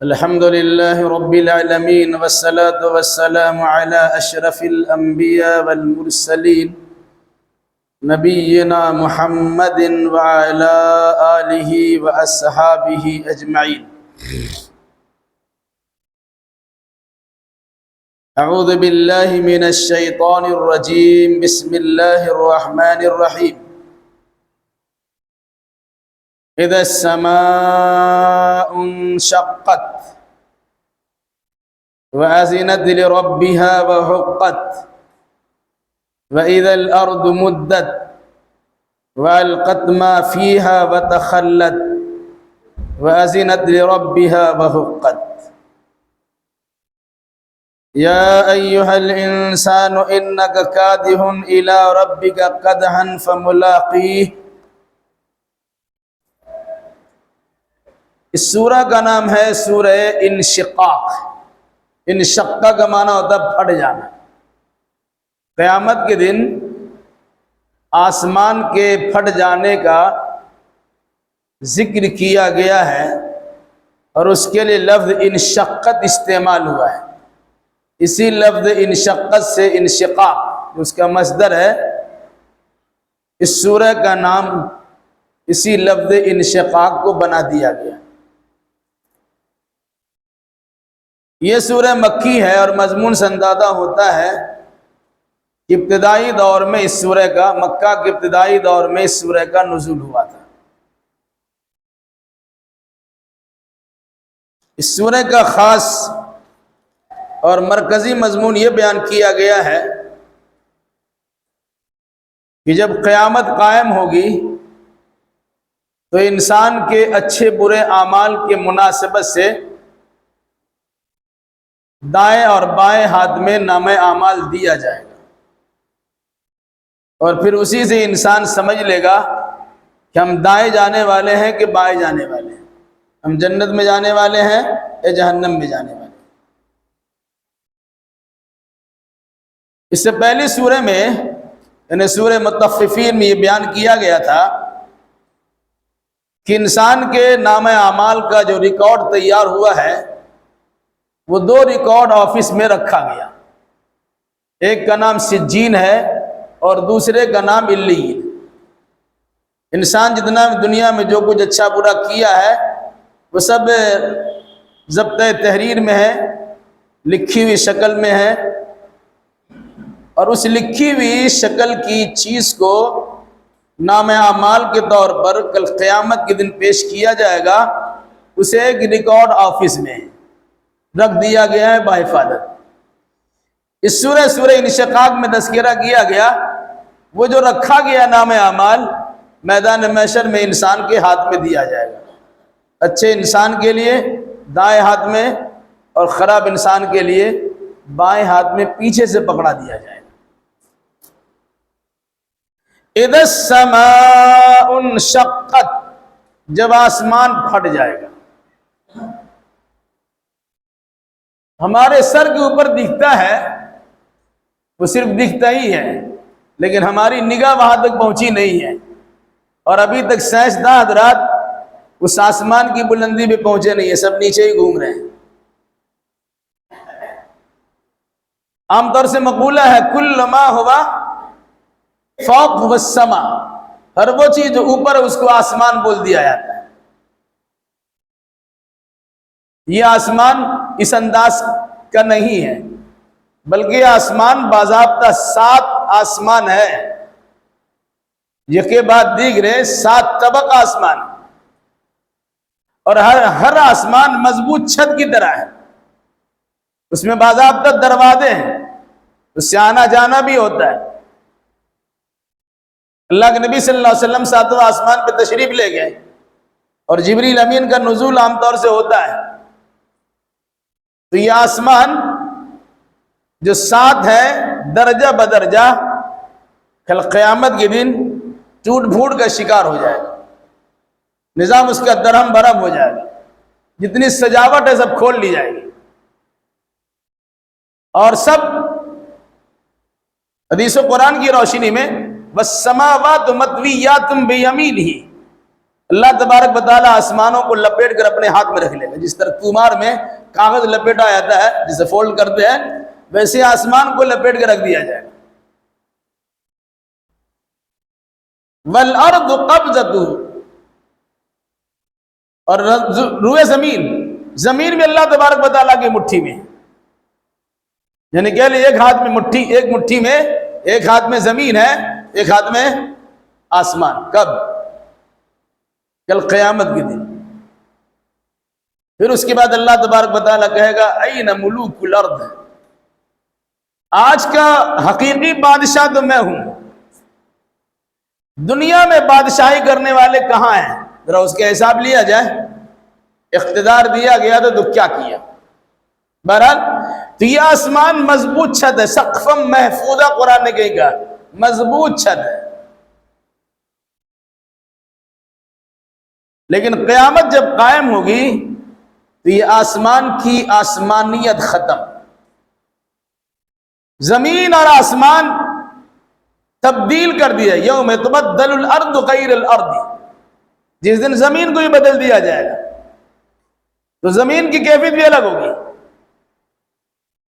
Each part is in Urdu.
الحمد لله رب العالمين والصلاة والسلام على أشرف الأنبياء والمرسلين نبينا محمد وعلى آله وأصحابه أجمعين. أعوذ بالله من الشيطان الرجيم. بسم الله الرحمن الرحيم. إذا السماء انشقت وأذنت لربها وحقت وإذا الأرض مدت وألقت ما فيها وتخلت وأذنت لربها وحقت. يا أيها الإنسان إنك كادح إلى ربك كدحا فملاقيه. اس سورہ کا نام ہے سورہ انشقاق. انشقہ کا معنی ہوتا ہے پھٹ جانا. قیامت کے دن آسمان کے پھٹ جانے کا ذکر کیا گیا ہے اور اس کے لیے لفظ انشقت استعمال ہوا ہے. اسی لفظ انشقت سے انشقاق اس کا مصدر ہے، اس سورہ کا نام اسی لفظ انشقاق کو بنا دیا گیا. یہ سورہ مکی ہے اور مضمون سے اندازہ ہوتا ہے کہ ابتدائی دور میں اس سورہ کا مکہ کے ابتدائی دور میں اس سورہ کا نزول ہوا تھا. اس سورہ کا خاص اور مرکزی مضمون یہ بیان کیا گیا ہے کہ جب قیامت قائم ہوگی تو انسان کے اچھے برے اعمال کے مناسبت سے دائیں اور بائیں ہاتھ میں نامہ اعمال دیا جائے گا، اور پھر اسی سے انسان سمجھ لے گا کہ ہم دائیں جانے والے ہیں کہ بائیں جانے والے ہیں، ہم جنت میں جانے والے ہیں یا جہنم میں جانے والے ہیں. اس سے پہلی سورہ میں یعنی سورہ مطففین میں یہ بیان کیا گیا تھا کہ انسان کے نامہ اعمال کا جو ریکارڈ تیار ہوا ہے وہ دو ریکارڈ آفس میں رکھا گیا. ایک کا نام سجین ہے اور دوسرے کا نام علیین. انسان جتنا دنیا میں جو کچھ اچھا برا کیا ہے وہ سب ضبط تحریر میں ہے، لکھی ہوئی شکل میں ہے، اور اس لکھی ہوئی شکل کی چیز کو نام اعمال کے طور پر کل قیامت کے دن پیش کیا جائے گا. اسے ایک ریکارڈ آفس میں رکھ دیا گیا ہے بحفاظت. اس سورہ انشقاق میں تذکرہ کیا گیا وہ جو رکھا گیا نام اعمال میدان محشر میں انسان کے ہاتھ میں دیا جائے گا. اچھے انسان کے لیے دائیں ہاتھ میں اور خراب انسان کے لیے بائیں ہاتھ میں پیچھے سے پکڑا دیا جائے گا. اذا السماء انشقت، جب آسمان پھٹ جائے گا. ہمارے سر کے اوپر دکھتا ہے وہ صرف دکھتا ہی ہے، لیکن ہماری نگاہ وہاں تک پہنچی نہیں ہے، اور ابھی تک سائنسداں حضرات اس آسمان کی بلندی پہ پہنچے نہیں ہے، سب نیچے ہی گھوم رہے ہیں. عام طور سے مقولہ ہے کل ما ہوا فوق والسما، ہر وہ چیز جو اوپر ہے اس کو آسمان بول دیا جاتا ہے. یہ آسمان اس انداز کا نہیں ہے، بلکہ آسمان باضابطہ 7 آسمان ہے، یکے بعد دیگرے 7 طبق آسمان، اور ہر آسمان مضبوط چھت کی طرح ہے. اس میں باضابطہ دروازے ہیں، اس سے آنا جانا بھی ہوتا ہے. اللہ کے نبی صلی اللہ علیہ وسلم 7واں آسمان پہ تشریف لے گئے اور جبریل امین کا نزول عام طور سے ہوتا ہے. تو یہ آسمان جو 7 ہے درجہ بدرجہ کل قیامت کے دن ٹوٹ پھوٹ کا شکار ہو جائے گا. نظام اس کا درہم برہم ہو جائے گا، جتنی سجاوٹ ہے سب کھول لی جائے گی، اور سب حدیث و قرآن کی روشنی میں والسماوات مطویات بیمینہ، اللہ تبارک و تعالیٰ آسمانوں کو لپیٹ کر اپنے ہاتھ میں رکھ لے گا. جس طرح تومار میں کاغذ لپیٹا جاتا ہے جسے فولڈ کرتے ہیں، ویسے آسمان کو لپیٹ کر رکھ دیا جائے گا. والارض قبضته، اور روئے زمین میں اللہ تبارک و تعالیٰ کی مٹھی میں، یعنی کہ ایک ہاتھ میں مٹھی میں ایک ہاتھ میں زمین ہے، ایک ہاتھ میں آسمان. کب؟ کل قیامت کے دن. پھر اس کے بعد اللہ تبارک و تعالیٰ کہے گا این ملوک الارض، آج کا حقیقی بادشاہ تو میں ہوں، دنیا میں بادشاہی کرنے والے کہاں ہیں؟ ذرا اس کا حساب لیا جائے. اقتدار دیا گیا تو کیا کیا؟ بہرحال تو یہ آسمان مضبوط چھت ہے، سقفم محفوظہ، قرآن نے کہا مضبوط چھت ہے. لیکن قیامت جب قائم ہوگی تو یہ آسمان کی آسمانیت ختم، زمین اور آسمان تبدیل کر دیا. یوم تبدل الارض غیر الارض، جس دن زمین کو ہی بدل دیا جائے گا تو زمین کی کیفیت بھی الگ ہوگی.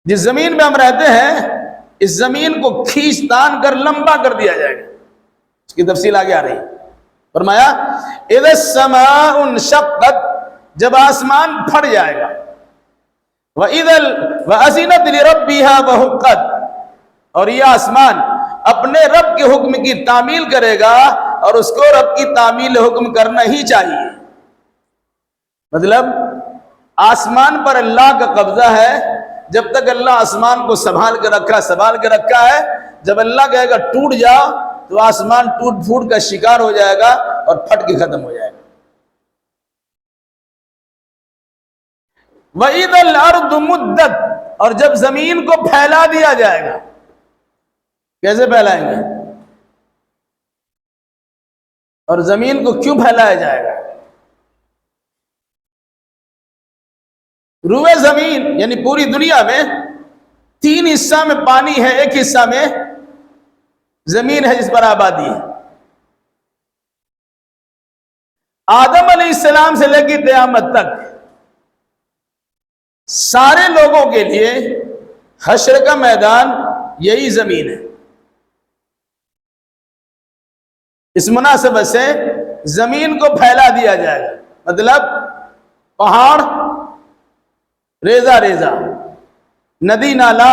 جس زمین میں ہم رہتے ہیں اس زمین کو کھینچ تان کر لمبا کر دیا جائے گا. اس کی تفصیل آگے آ رہی ہے. فرمایا اذا السماء انشقت، جب آسمان پھٹ جائے گا. وَأَذِنَتْ لِرَبِّهَا وَحُقَّتْ، اور یہ آسمان اپنے رب کے حکم کی تعمیل کرے گا، اور اس کو رب کی تعمیل حکم کرنا ہی چاہیے. مطلب آسمان پر اللہ کا قبضہ ہے. جب تک اللہ آسمان کو سنبھال کے رکھا ہے، جب اللہ کہے گا ٹوٹ جا تو آسمان ٹوٹ پھوٹ کا شکار ہو جائے گا اور پھٹ کے ختم ہو جائے گا. وَإِذَا الْأَرْضُ مُدَّتْ، اور جب زمین کو پھیلا دیا جائے گا. کیسے پھیلائیں گے؟ اور زمین کو کیوں پھیلایا جائے گا؟ روئے زمین یعنی پوری دنیا میں 3 حصہ میں پانی ہے، ایک حصہ میں زمین ہے جس پر آبادی ہے. آدم علیہ السلام سے لے کے قیامت تک سارے لوگوں کے لیے حشر کا میدان یہی زمین ہے. اس مناسبت سے زمین کو پھیلا دیا جائے گا. مطلب پہاڑ، ریزہ ریزہ، ندی نالا،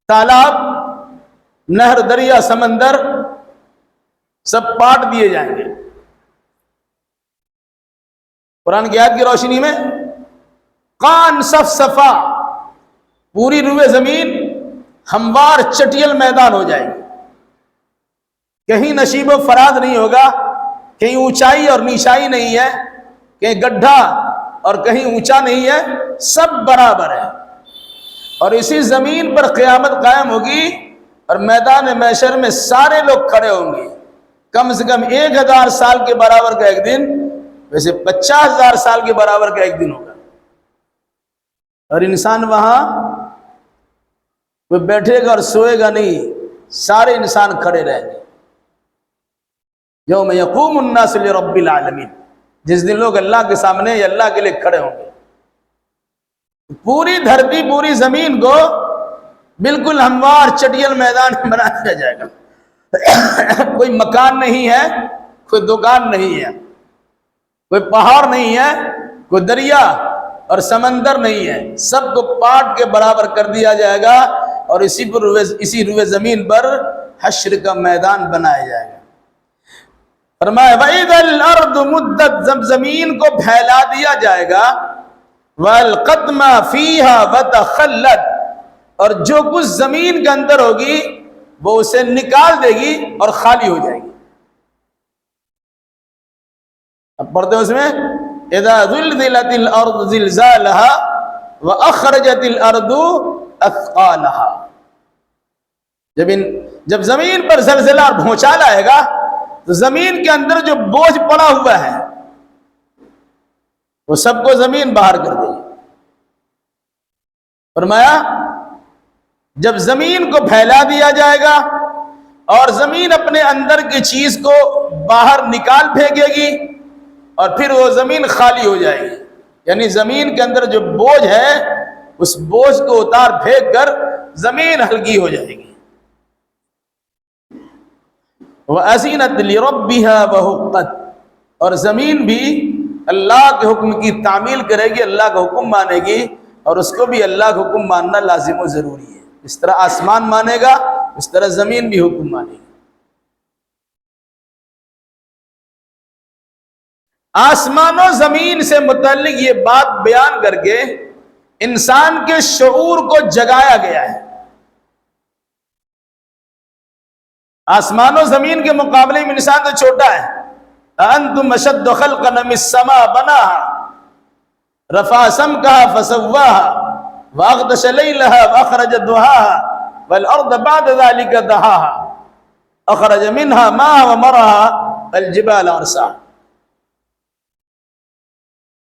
تالاب، نہر، دریا، سمندر سب پاٹ دیے جائیں گے. قرآن کی آیت کی روشنی میں قان صفصفا، پوری روئے زمین ہموار چٹیل میدان ہو جائے گی. کہیں نشیب و فراد نہیں ہوگا، کہیں اونچائی اور نیچائی نہیں ہے، کہیں گڈھا اور کہیں اونچا نہیں ہے، سب برابر ہے. اور اسی زمین پر قیامت قائم ہوگی اور میدان محشر میں سارے لوگ کھڑے ہوں گے. کم سے کم 1000 سال کے برابر کا ایک دن، ویسے 50,000 سال کے برابر کا ایک دن ہوگا. اور انسان وہاں کوئی بیٹھے گا اور سوئے گا نہیں، سارے انسان کھڑے رہیں گے. یوم یقوم الناس لرب العالمین، جس دن لوگ اللہ کے سامنے یا اللہ کے لیے کھڑے ہوں گے. پوری دھرتی، پوری زمین کو بالکل ہموار چٹیل میدان بنا دیا جائے گا. کوئی مکان نہیں ہے، کوئی دکان نہیں ہے، کوئی پہاڑ نہیں ہے، کوئی دریا اور سمندر نہیں ہے. سب کو پاٹ کے برابر کر دیا جائے گا اور اسی روئے زمین پر حشر کا میدان بنایا جائے گا. فرمایا وَإِذَا الْأَرْضُ مُدَّتْ، جب زمین کو پھیلا دیا جائے گا، وَالْقَدْ مَا فِيهَا وَتَخَلَّتْ، اور جو کچھ زمین کے اندر ہوگی وہ اسے نکال دے گی اور خالی ہو جائے گی. اب پڑھتے ہیں اس میں اِذَا زُلْزِلَتِ الْأَرْضُ زِلْزَالَهَا وَأَخْرَجَتِ الْأَرْضُ أَثْقَالَهَا، جب زمین پر زلزلہ اور بھونچال آئے گا تو زمین کے اندر جو بوجھ پڑا ہوا ہے وہ سب کو زمین باہر کر دے گی. فرمایا جب زمین کو پھیلا دیا جائے گا اور زمین اپنے اندر کی چیز کو باہر نکال پھینکے گی اور پھر وہ زمین خالی ہو جائے گی، یعنی زمین کے اندر جو بوجھ ہے اس بوجھ کو اتار پھینک کر زمین ہلکی ہو جائے گی۔ وَأَذِنَتْ لِرَبِّهَا وَحُقَّتْ، اور زمین بھی اللہ کے حکم کی تعمیل کرے گی، اللہ کا حکم مانے گی، اور اس کو بھی اللہ کا حکم ماننا لازم و ضروری ہے۔ اس طرح آسمان مانے گا اس طرح زمین بھی حکم مانے گی۔ آسمان و زمین سے متعلق یہ بات بیان کر کے انسان کے شعور کو جگایا گیا ہے۔ آسمان و زمین کے مقابلے میں انسان تو چھوٹا ہے۔ أَأَنْتُمْ أَشَدُّ خَلْقًا أَمِ السَّمَاءُ بَنَاهَا رَفَعَ سَمْكَهَا فَسَوَّاهَا وَأَغْطَشَ لَيْلَهَا وَأَخْرَجَ ضُحَاهَا وَالْأَرْضَ بَعْدَ ذَلِكَ دَحَاهَا أَخْرَجَ مِنْهَا مَاءَهَا وَمَرْعَاهَا الْجِبَالَ أَرْسَاهَا۔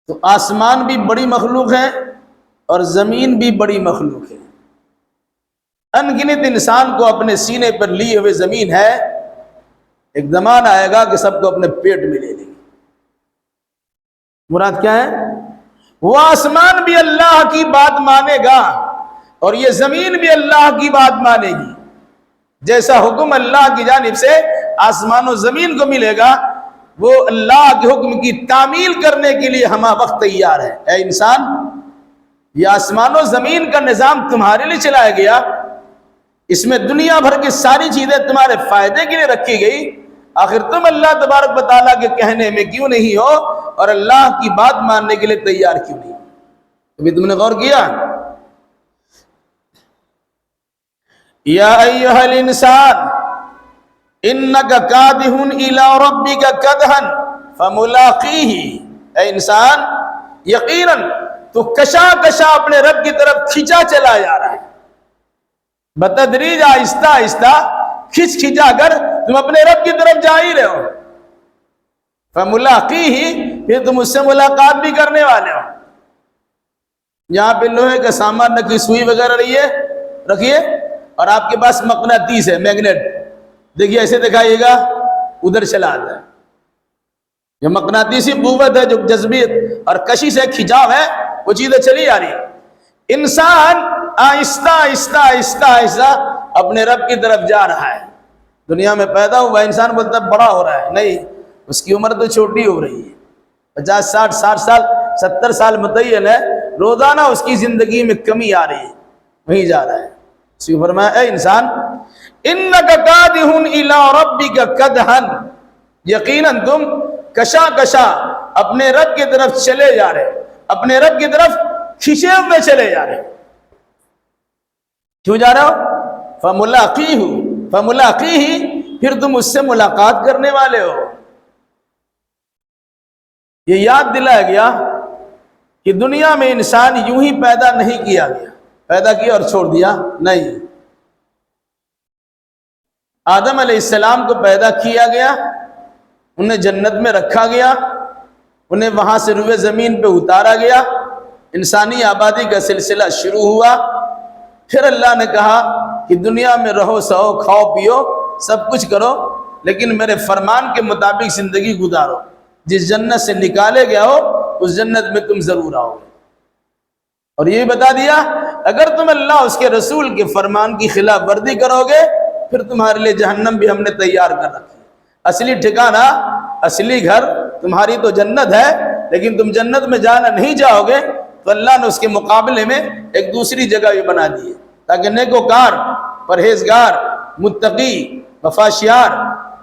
تو آسمان بھی بڑی مخلوق ہے اور زمین بھی بڑی مخلوق ہے۔ انگنت انسان کو اپنے سینے پر لیے ہوئے زمین ہے، ایک زمانہ آئے گا کہ سب کو اپنے پیٹ میں لے لیں گے۔ مراد کیا ہے؟ وہ آسمان بھی اللہ کی بات مانے گا اور یہ زمین بھی اللہ کی بات مانے گی۔ جیسا حکم اللہ کی جانب سے آسمان و زمین کو ملے گا، وہ اللہ کے حکم کی تعمیل کرنے کے لیے ہمہ وقت تیار ہے۔ اے انسان، یہ آسمان و زمین کا نظام تمہارے لیے چلایا گیا، اس میں دنیا بھر کی ساری چیزیں تمہارے فائدے کے لیے رکھی گئی، آخر تم اللہ تبارک و تعالیٰ کے کہنے میں کیوں نہیں ہو اور اللہ کی بات ماننے کے لیے تیار کیوں نہیں؟ ابھی تم نے غور کیا؟ یا ایھا الانسان انک کادح الی ربک کدحا فملاقیہ، اے انسان یقیناً تو کشا کشا اپنے رب کی طرف کھینچا چلا جا رہا ہے، بتدریج آہستہ آہستہ کھچ کھچا کر تم اپنے رب کی طرف جا ہی رہے ہو۔ فملاقیہ، پھر تم اس سے ملاقات بھی کرنے والے ہو۔ یہاں پہ لوہے کا سامان رکھی، سوئی وغیرہ رکھیے اور آپ کے پاس مقناطیس ہے، میگنیٹ، دیکھیے ایسے دکھائیے گا ادھر چلا آتا ہے۔ یہ مقناطیسی قوت ہے جو جذبیت اور کشش ہے، کھچاؤ ہے، وہ چیزیں چلی آ رہی ہیں۔ انسان آہستہ آہستہ آہستہ آہستہ اپنے رب کی طرف جا رہا ہے۔ دنیا میں پیدا ہوا انسان بولتا ہے بڑا ہو رہا ہے، نہیں، اس کی عمر تو چھوٹی ہو رہی ہے، 50 60 60 سال 70 سال متعین ہے، روزانہ اس کی زندگی میں کمی آ رہی ہے، وہیں جا رہا ہے۔ اس کو فرمایا اے انسان انک کادح الی ربک کدحا، یقیناً تم کشا کشا اپنے رب کی طرف چلے جا رہے، اپنے رب کی طرف کھینچے ہوئے چلے جا رہے۔ کیوں جا رہے ہو؟ فملاقیہ، پھر تم اس سے ملاقات کرنے والے ہو۔ یہ یاد دلایا گیا کہ دنیا میں انسان یوں ہی پیدا نہیں کیا گیا، پیدا کیا اور چھوڑ دیا نہیں۔ آدم علیہ السلام کو پیدا کیا گیا، انہیں جنت میں رکھا گیا، انہیں وہاں سے روئے زمین پہ اتارا گیا، انسانی آبادی کا سلسلہ شروع ہوا۔ پھر اللہ نے کہا کہ دنیا میں رہو سہو، کھاؤ پیو، سب کچھ کرو، لیکن میرے فرمان کے مطابق زندگی گزارو۔ جس جنت سے نکالے گیا ہو اس جنت میں تم ضرور آؤ گے۔ اور یہ بتا دیا اگر تم اللہ اس کے رسول کے فرمان کی خلاف ورزی کرو گے پھر تمہارے لیے جہنم بھی ہم نے تیار کر رکھی ہے۔ اصلی ٹھکانہ، اصلی گھر تمہاری تو جنت ہے، لیکن تم جنت میں جانا نہیں چاہو گے تو اللہ نے اس کے مقابلے میں ایک دوسری جگہ بھی بنا دی ہے تاکہ نیکوکار، پرہیزگار، متقی، وفاشیار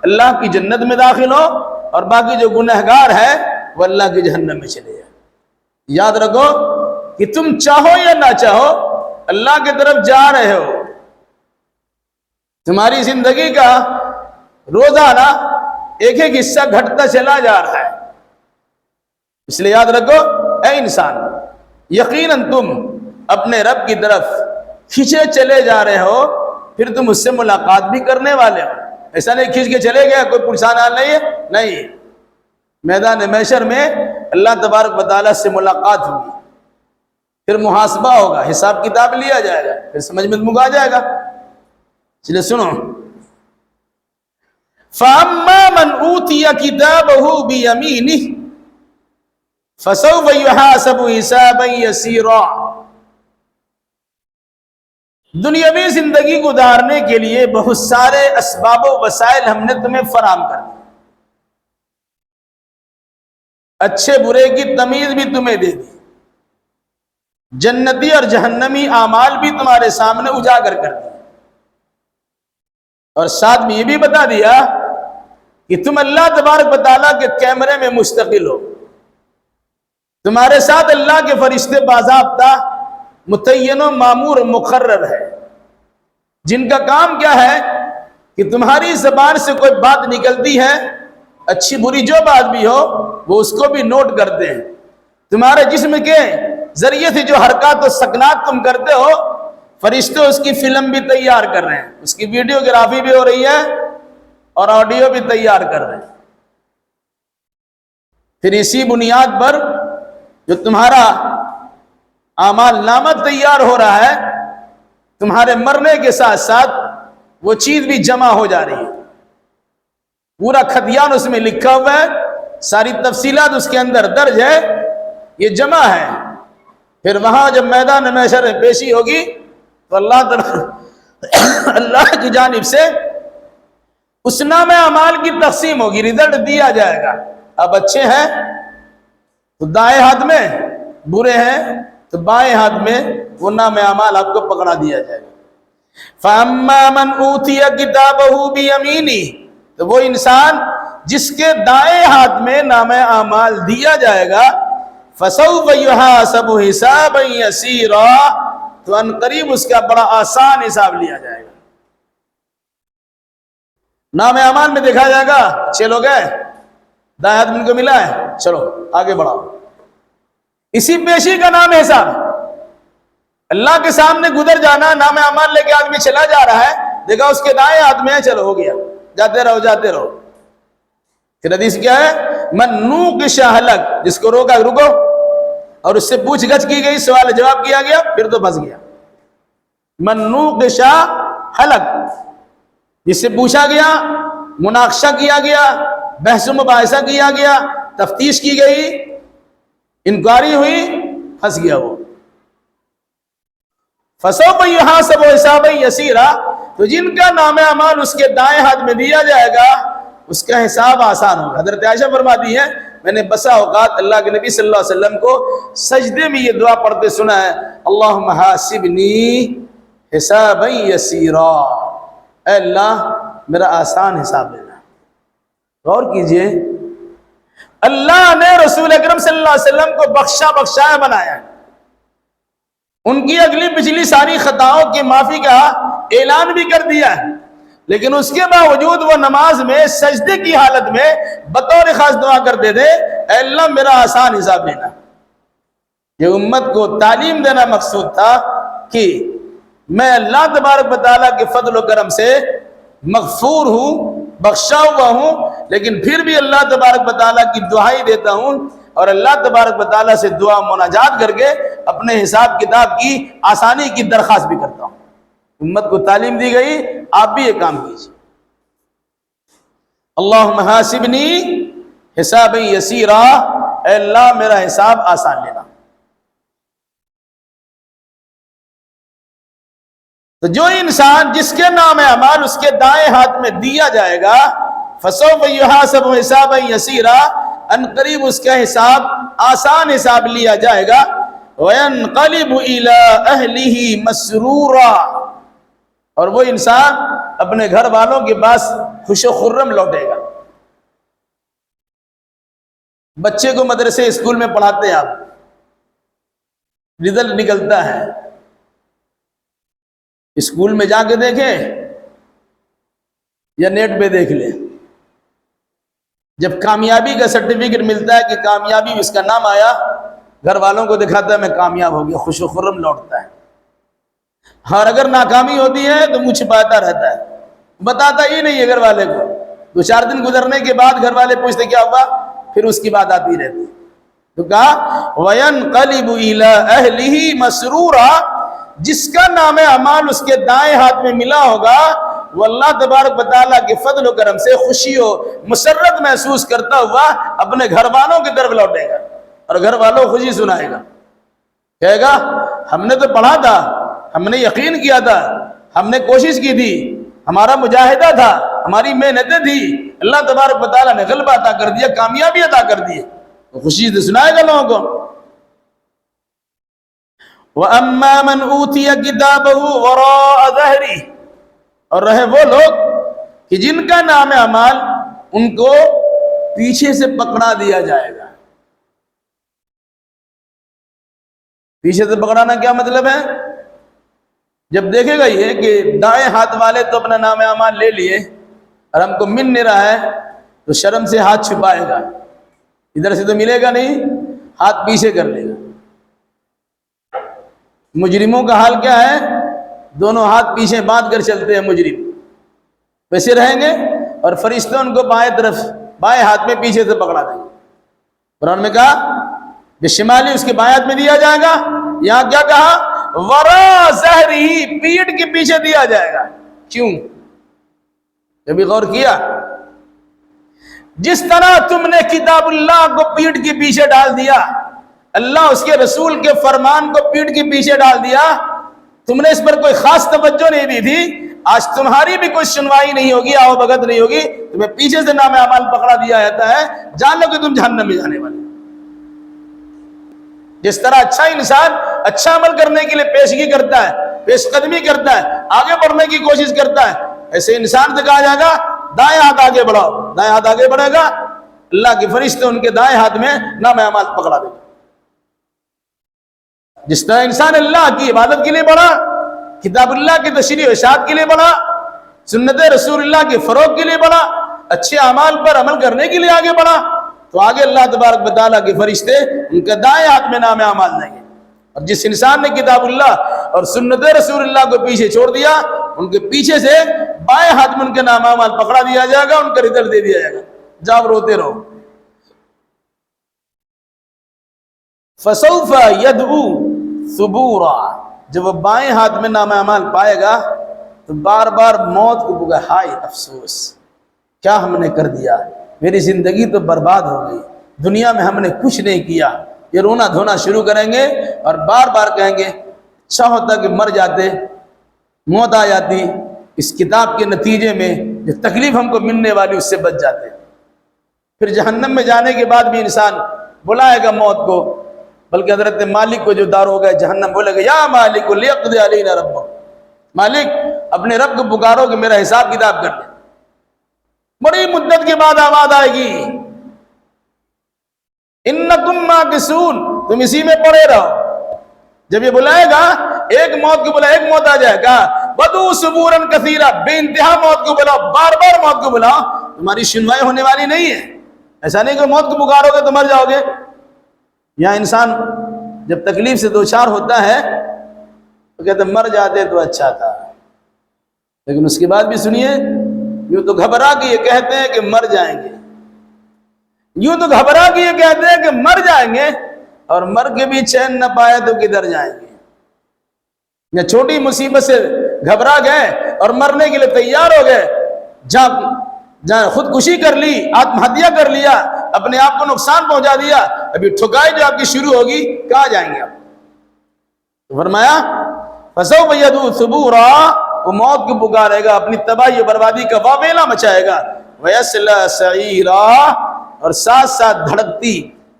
اللہ کی جنت میں داخل ہو اور باقی جو گنہگار ہے وہ اللہ کی جہنم میں چلے جائے۔ یاد رکھو کہ تم چاہو یا نہ چاہو اللہ کی طرف جا رہے ہو۔ تمہاری زندگی کا روزانہ ایک ایک حصہ گھٹتا چلا جا رہا ہے، اس لیے یاد رکھو اے انسان یقیناً تم اپنے رب کی طرف کھینچے چلے جا رہے ہو، پھر تم اس سے ملاقات بھی کرنے والے ہو۔ ایسا نہیں کھینچ کے چلے گیا کوئی پریشان حال نہیں ہے، نہیں، میدان محشر میں اللہ تبارک و تعالیٰ سے ملاقات ہوگی، پھر محاسبہ ہوگا، حساب کتاب لیا جائے گا، پھر سمجھ میں تم کو آ جائے گا۔ چلے سنو، فَأَمَّا مَنْ أُوتِيَ كِتَابَهُ بِيَمِينِهِ فَسَوْفَ يُحَاسَبُ حِسَابًا يَسِيرًا۔ دنیاوی زندگی گزارنے کے لیے بہت سارے اسباب و وسائل ہم نے تمہیں فراہم کر دی، اچھے برے کی تمیز بھی تمہیں دے دی، جنتی اور جہنمی اعمال بھی تمہارے سامنے اجاگر کر دی، اور ساتھ میں یہ بھی بتا دیا کہ تم اللہ تبارک و تعالیٰ کے کیمرے میں مستقل ہو، تمہارے ساتھ اللہ کے فرشتے باضابطہ متعین و مامور مقرر ہے، جن کا کام کیا ہے کہ تمہاری زبان سے کوئی بات نکلتی ہے، اچھی بری جو بات بھی ہو وہ اس کو بھی نوٹ کرتے ہیں، تمہارے جسم کے ذریعے سے جو حرکات و سکنات تم کرتے ہو فرشتے اس کی فلم بھی تیار کر رہے ہیں، اس کی ویڈیوگرافی بھی ہو رہی ہے اور آڈیو بھی تیار کر رہے ہیں۔ پھر اسی بنیاد پر جو تمہارا اعمال نامہ تیار ہو رہا ہے، تمہارے مرنے کے ساتھ ساتھ وہ چیز بھی جمع ہو جا رہی ہے، پورا خطیان اس میں لکھا ہوا ہے، ساری تفصیلات اس کے اندر درج ہے، یہ جمع ہے۔ پھر وہاں جب میدان محشر میں پیشی ہوگی تو اللہ کی جانب سے اس نام اعمال کی تقسیم ہوگی، رزلٹ دیا جائے گا، اب اچھے ہیں تو دائیں ہاتھ میں، برے ہیں تو بائیں ہاتھ میں وہ نام اعمال آپ کو پکڑا دیا جائے گا۔ فَأَمَّا مَنْ أُوتِيَ كِتَابَهُ بِيَمِينِهِ، تو وہ انسان جس کے دائیں ہاتھ میں نام اعمال دیا جائے گا، فَسَوْفَ يُحَاسَبُ حِسَابًا يَسِيرًا، تو ان قریب اس کا بڑا آسان حساب لیا جائے گا۔ نام اعمال میں دیکھا جائے گا، 6 لوگ ہیں، دائیں ہاتھ میں ان کو ملا ہے، چلو آگے بڑھاؤ، اسی پیشی کا نام حساب، اللہ کے سامنے گزر جانا، نام اعمال لے کے آدمی چلا جا رہا ہے، دیکھا اس کے دائیں ہاتھ میں ہے، چلو ہو گیا، جاتے رہو جاتے رہو۔ پھر حدیث کیا ہے، من نوقش ہلک، جس کو روکا رکو اور اس سے پوچھ گچھ کی گئی، سوال جواب کیا گیا، پھر تو پھنس گیا۔ من نوقش ہلک، جس سے پوچھا گیا، مناقشہ کیا گیا، بحث و مباحثہ کیا گیا، تفتیش کی گئی، انکوائری ہوئی، پھنس گیا وہ۔ فَسَوْفَ يُحَاسَبُ حِسَابًا يَسِيرًا، تو جن کا نام اعمال اس کے دائیں ہاتھ میں دیا جائے گا اس کا حساب آسان ہوگا۔ حضرت عائشہ فرماتی ہے میں نے بسا اوقات اللہ کے نبی صلی اللہ علیہ وسلم کو سجدے میں یہ دعا پڑھتے سنا ہے، اللہم حاسبنی حسابا یسیرا، اے اللہ میرا آسان حساب لینا۔ غور کیجئے، اللہ نے رسول اکرم صلی اللہ علیہ وسلم کو بخشایا بنایا ہے، ان کی اگلی پچھلی ساری خطاؤں کی معافی کا اعلان بھی کر دیا ہے، لیکن اس کے باوجود وہ نماز میں سجدے کی حالت میں بطور خاص دعا کرتے تھے، اے اللہ میرا آسان حساب لینا۔ یہ امت کو تعلیم دینا مقصود تھا کہ میں اللہ تبارک و تعالیٰ کے فضل و کرم سے مغفور ہوں، بخشا ہوا ہوں، لیکن پھر بھی اللہ تبارک و تعالیٰ کی دعائی دیتا ہوں اور اللہ تبارک و تعالیٰ سے دعا مناجات کر کے اپنے حساب کتاب کی آسانی کی درخواست بھی کرتا ہوں۔ امت کو تعلیم دی گئی، آپ بھی یہ کام کیجیے۔ اللہم حاسبنی حسابا یسیرا، اے اللہ میرا حساب آسان لینا۔ تو جو انسان جس کے نام اعمال اس کے دائیں ہاتھ میں دیا جائے گا، فسوف یحاسب حسابا یسیرا، ان قریب اس کا حساب آسان حساب لیا جائے گا، وینقلب الی اہلہ مسرورا، اور وہ انسان اپنے گھر والوں کے پاس خوش و خرم لوٹے گا۔ بچے کو مدرسے اسکول میں پڑھاتے ہیں آپ، رزلٹ نکلتا ہے، اسکول میں جا کے دیکھیں یا نیٹ پہ دیکھ لیں، جب کامیابی کا سرٹیفکیٹ ملتا ہے کہ کامیابی اس کا نام آیا، گھر والوں کو دکھاتا ہے میں کامیاب ہو گیا، خوش و خرم لوٹتا ہے۔ اور اگر ناکامی ہوتی ہے تو منہ چھپاتا رہتا ہے، بتاتا ہی نہیں ہے گھر والے کو۔ 2-4 دن گزرنے کے بعد گھر والے پوچھتے کیا ہوا، پھر اس کی بات آتی رہتی۔ تو کہا وَيَنْقَلِبُ إِلَىٰ أَهْلِهِ مَسْرُورًا، جس کا نام اعمال اس کے دائیں ہاتھ میں ملا ہوگا وہ اللہ تبارک و تعالیٰ کے فضل و کرم سے خوشی و مسرت محسوس کرتا ہوا اپنے گھر والوں کی طرف لوٹے گا اور گھر والوں کو خوشی سنائے گا، کہے گا ہم نے تو پڑھا تھا، ہم نے یقین کیا تھا، ہم نے کوشش کی تھی، ہمارا مجاہدہ تھا، ہماری محنتیں تھی، اللہ تبارک و تعالیٰ نے غلبہ عطا کر دیا، کامیابی عطا کر دی، تو خوشی سے سنائے گا لوگوں کو۔ وَأَمَّا مَنْ أُوتِيَ كِتَابَهُ وَرَاءَ ظَهْرِهِ، اور رہے وہ لوگ کہ جن کا نام اعمال ان کو پیچھے سے پکڑا دیا جائے گا۔ پیچھے سے پکڑانا کیا مطلب ہے؟ جب دیکھے گا یہ کہ دائیں ہاتھ والے تو اپنا نام اعمال لے لیے اور ہم کو مل نہیں رہا ہے، تو شرم سے ہاتھ چھپائے گا، ادھر سے تو ملے گا نہیں، ہاتھ پیچھے کر لے گا۔ مجرموں کا حال کیا ہے؟ دونوں ہاتھ پیچھے باندھ کر چلتے ہیں مجرم، ویسے رہیں گے اور فرشتے ان کو بائیں ہاتھ میں پیچھے سے پکڑا دیں گے۔ قرآن میں کہا کہ شمالی اس کے بائیں ہاتھ میں دیا جائے گا، یہاں کیا کہا؟ وراء ظہرہ، پیٹھ کے پیچھے دیا جائے گا۔ کیوں؟ کبھی غور کیا؟ جس طرح تم نے کتاب اللہ کو پیٹھ کے پیچھے ڈال دیا، اللہ اس کے رسول کے فرمان کو پیٹھ کے پیچھے ڈال دیا، تم نے اس پر کوئی خاص توجہ نہیں دی تھی، آج تمہاری بھی کوئی سنوائی نہیں ہوگی، آؤ بھگت نہیں ہوگی، تمہیں پیچھے سے نام اعمال پکڑا دیا جاتا ہے، جان لو کہ تم جہنم میں جانے والے۔ جس طرح اچھا انسان اچھا عمل کرنے کے لیے پیشگی کرتا ہے، پیش قدمی کرتا ہے، آگے بڑھنے کی کوشش کرتا ہے، ایسے انسان سے کہا جائے گا دائیں ہاتھ آگے بڑھاؤ، دائیں ہاتھ آگے بڑھے گا، اللہ کے فرشتے ان کے دائیں ہاتھ میں نام اعمال پکڑا دے گا۔ جس طرح انسان اللہ کی عبادت کے لیے بڑھا، کتاب اللہ کی تشریح و اشاعت کے لیے بڑھا، سنت رسول اللہ کے فروغ کے لیے بڑھا، اچھے اعمال پر عمل کرنے کے لیے آگے بڑھا، تو آگے اللہ تبارک و تعالیٰ کے فرشتے ان کے دائیں ہاتھ میں نام اعمال دیں گے۔ اور جس انسان نے کتاب اللہ اور سنت رسول اللہ کو پیچھے چھوڑ دیا، ان کے پیچھے سے بائیں ہاتھ میں ان کے نام اعمال پکڑا دیا جائے گا، ان کا رزلٹ دے دیا جائے گا، جاؤ روتے رہو۔ فَسَوْفَ يَدْعُو ثُبُورًا، جب وہ بائیں ہاتھ میں نام اعمال پائے گا تو بار بار موت کو پکارے، ہائے افسوس، کیا ہم نے کر دیا، میری زندگی تو برباد ہو گئی، دنیا میں ہم نے کچھ نہیں کیا۔ یہ رونا دھونا شروع کریں گے اور بار بار کہیں گے اچھا ہوتا کہ مر جاتے، موت آ جاتی، اس کتاب کے نتیجے میں جو تکلیف ہم کو ملنے والی اس سے بچ جاتے۔ پھر جہنم میں جانے کے بعد بھی انسان بلائے گا موت کو، بلکہ حضرت مالک کو جو داروغہ جہنم بولے گا یا مالک لیقضی علینا ربک، مالک اپنے رب کو پکارو کہ میرا حساب کتاب کر دے۔ بڑی مدت کے بعد آواز آئے گی انکم ماکثون، تم اسی میں پڑے رہو۔ جب یہ بلائے گا ایک موت کو بلا، ایک موت آ جائے گا، بدو صبوراً کثیرا، بے انتہا موت کو بلاؤ، بار بار موت کو بلاؤ، تمہاری سنوائی ہونے والی نہیں ہے۔ ایسا نہیں کہ موت کو پکارو گے تو مر جاؤ گے۔ یہاں انسان جب تکلیف سے دوچار ہوتا ہے تو کہتے مر جاتے تو اچھا تھا، لیکن اس کے بعد بھی سنیے، یوں تو گھبرا کے یہ کہتے ہیں کہ مر جائیں گے، یوں تو گھبرا کے یہ کہتے ہیں کہ مر جائیں گے، اور مر کے بھی چین نہ پائے تو کدھر جائیں گے۔ یا چھوٹی مصیبت سے گھبرا گئے اور مرنے کے لیے تیار ہو گئے، جہاں خودکشی کر لی، آتم ہتیا کر لیا، اپنے آپ کو نقصان پہنچا دیا، ابھی ٹھکائی جو آپ کی شروع ہوگی، کہاں جائیں گے آپ؟ تو فرمایا فَسَوْفَ يَدْعُو ثُبُورًا، وہ موت کو پکارے گا، اپنی تباہی و بربادی کا واویلا مچائے گا، وَيَصْلَىٰ سَعِيرًا، اور ساتھ ساتھ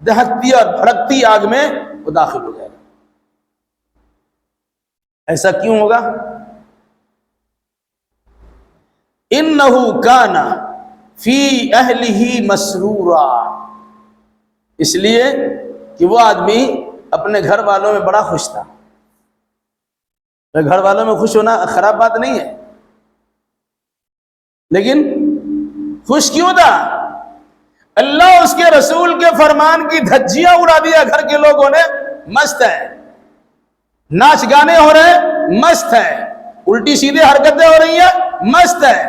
دہکتی اور بھڑکتی آگ میں وہ داخل ہو جائے گا۔ ایسا کیوں ہوگا؟ إِنَّهُ كَانَ فِي أَهْلِهِ مَسْرُورًا، اس لیے کہ وہ آدمی اپنے گھر والوں میں بڑا خوش تھا۔ گھر والوں میں خوش ہونا خراب بات نہیں ہے، لیکن خوش کیوں تھا؟ اللہ اس کے رسول کے فرمان کی دھجیاں اڑا دیا، گھر کے لوگوں نے مست ہے، ناچ گانے ہو رہے ہیں مست ہے، الٹی سیدھے حرکتیں ہو رہی ہیں مست ہے،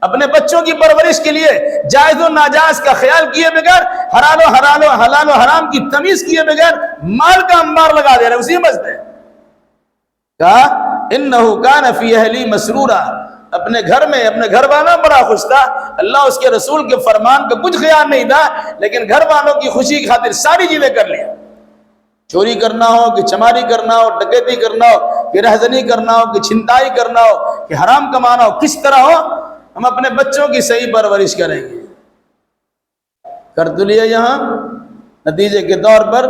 اپنے بچوں کی پرورش کے لیے جائز و ناجائز کا خیال کیے بغیر، حلال و حرام کی تمیز کیے بغیر مال کا انبار لگا دے رہے، اسی مست ہے۔ کہا انہو کان فی اہلی مسرورا، اپنے گھر میں اپنے گھر والوں بڑا خوش تھا. اللہ اس کے رسول کے فرمان کا کچھ خیال نہیں تھا، لیکن گھر والوں کی خوشی کی خاطر ساری چیزیں کر لیا. چوری کرنا ہو کہ چماری کرنا ہو، ڈکیتی کرنا ہو کہ رہزنی کرنا ہو کہ چھنتائی کرنا ہو کہ حرام کمانا ہو، کس طرح ہو ہم اپنے بچوں کی صحیح پرورش کریں گے. کر تو لیا. یہاں نتیجے کے طور پر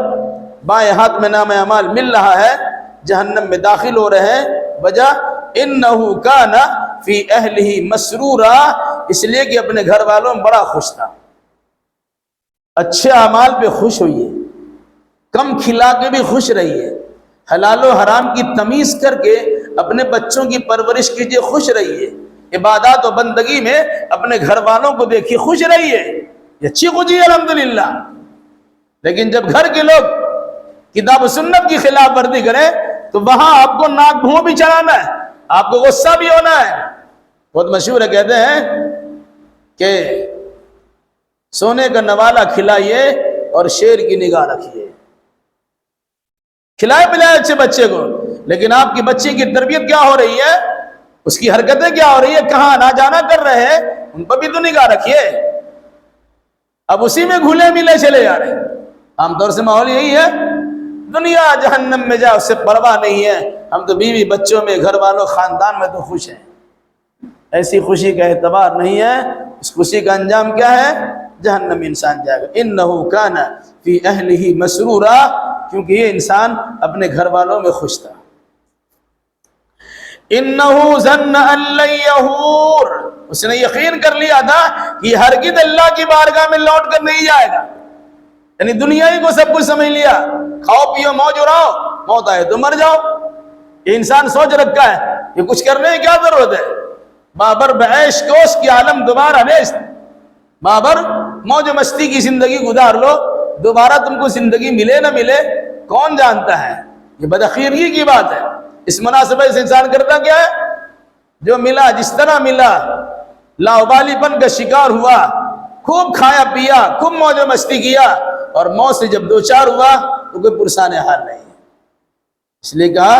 بائیں ہاتھ میں نام اعمال مل رہا ہے، جہنم میں داخل ہو رہے ہیں. وجہ انہو کان فی اہلہ مسرورا، اس لیے کہ اپنے گھر والوں میں بڑا خوش تھا. اچھے اعمال پہ خوش ہوئیے، کم کھلا کے بھی خوش رہیے، حلال و حرام کی تمیز کر کے اپنے بچوں کی پرورش کیجیے، خوش رہیے. عبادات و بندگی میں اپنے گھر والوں کو دیکھیے، خوش رہیے، یہ اچھی خوشی ہے الحمدللہ. لیکن جب گھر کے لوگ کتاب و سنت کی خلاف ورزی کریں تو وہاں آپ کو ناک بھوں بھی چڑھانا ہے، آپ کو غصہ بھی ہونا ہے. بہت مشہور ہے، کہتے ہیں کہ سونے کا نوالا کھلائیے اور شیر کی نگاہ رکھیے. کھلائے پلائے اچھے بچے کو، لیکن آپ کی بچی کی تربیت کیا ہو رہی ہے، اس کی حرکتیں کیا ہو رہی ہے، کہاں آنا جانا کر رہے ہیں، ان پر بھی تو نگاہ رکھیے. اب اسی میں گھلے ملے چلے جا رہے ہیں. عام طور سے ماحول یہی ہے، دنیا جہنم میں جائے اس سے پرواہ نہیں ہے، ہم تو بیوی بچوں میں گھر والوں خاندان میں تو خوش ہیں. ایسی خوشی کا اعتبار نہیں ہے، اس خوشی کا انجام کیا ہے، جہنم میں انسان جائے گا. انہو کان فی اہلہ مسرورا، کیونکہ یہ انسان اپنے گھر والوں میں خوش تھا. انہو ظن ان لن یحور، اس نے یقین کر لیا تھا کہ یہ ہرگز اللہ کی بارگاہ میں لوٹ کر نہیں جائے گا. یعنی دنیا ہی کو سب کچھ سمجھ لیا، کھاؤ پیو موج اڑاؤ، موت آئے تو مر جاؤ. یہ انسان سوچ رکھا ہے، یہ کچھ کرنے کی کیا ضرورت ہے. بابر بعیش کوش کی عالم دوبارہ نیست، بابر موج مستی کی زندگی گزار لو، دوبارہ تم کو زندگی ملے نہ ملے کون جانتا ہے. یہ بداخیرگی کی بات ہے. اس مناسبت سے انسان کرتا کیا ہے، جو ملا جس طرح ملا، لاؤبالی پن کا شکار ہوا، خوب کھایا پیا، خوب موج مستی کیا، اور موت سے جب دوچار ہوا تو کوئی پرسان حال نہیں ہے. اس لیے کہا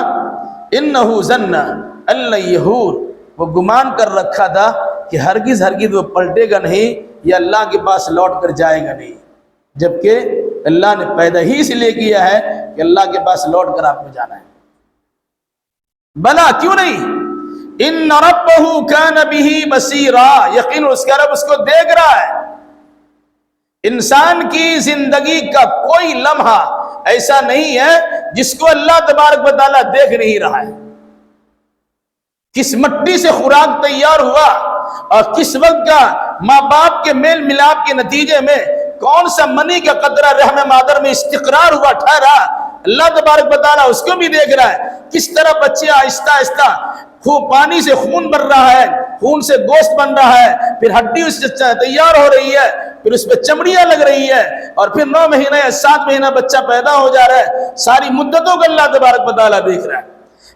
انہو ظن ان لن یحور، وہ گمان کر رکھا تھا کہ ہرگز ہرگز وہ پلٹے گا نہیں یا اللہ کے پاس لوٹ کر جائے گا نہیں، جبکہ اللہ نے پیدا ہی اس لیے کیا ہے کہ اللہ کے پاس لوٹ کر آپ کو جانا ہے. بلا کیوں نہیں، ان ربہ کان بہ بصیرا، یقین اس کا رب اس کو دیکھ رہا ہے. انسان کی زندگی کا کوئی لمحہ ایسا نہیں ہے جس کو اللہ تبارک و تعالیٰ دیکھ نہیں رہا ہے. کس مٹی سے خوراک تیار ہوا اور کس وقت کا ماں باپ کے میل ملاپ کے نتیجے میں کون سا منی کا قطرہ رحم مادر میں استقرار ہوا ٹھہرا، اللہ تبارک و تعالیٰ اس کو بھی دیکھ رہا ہے. کس طرح بچے آہستہ آہستہ خوب پانی سے خون بن رہا ہے، خون سے گوشت بن رہا ہے، پھر ہڈی اس سے تیار ہو رہی ہے، پھر اس پہ چمڑیاں لگ رہی ہے، اور پھر 9 مہینہ یا 7 مہینہ بچہ پیدا ہو جا رہا ہے. ساری مدتوں کو اللہ تبارک و تعالیٰ دیکھ رہا ہے.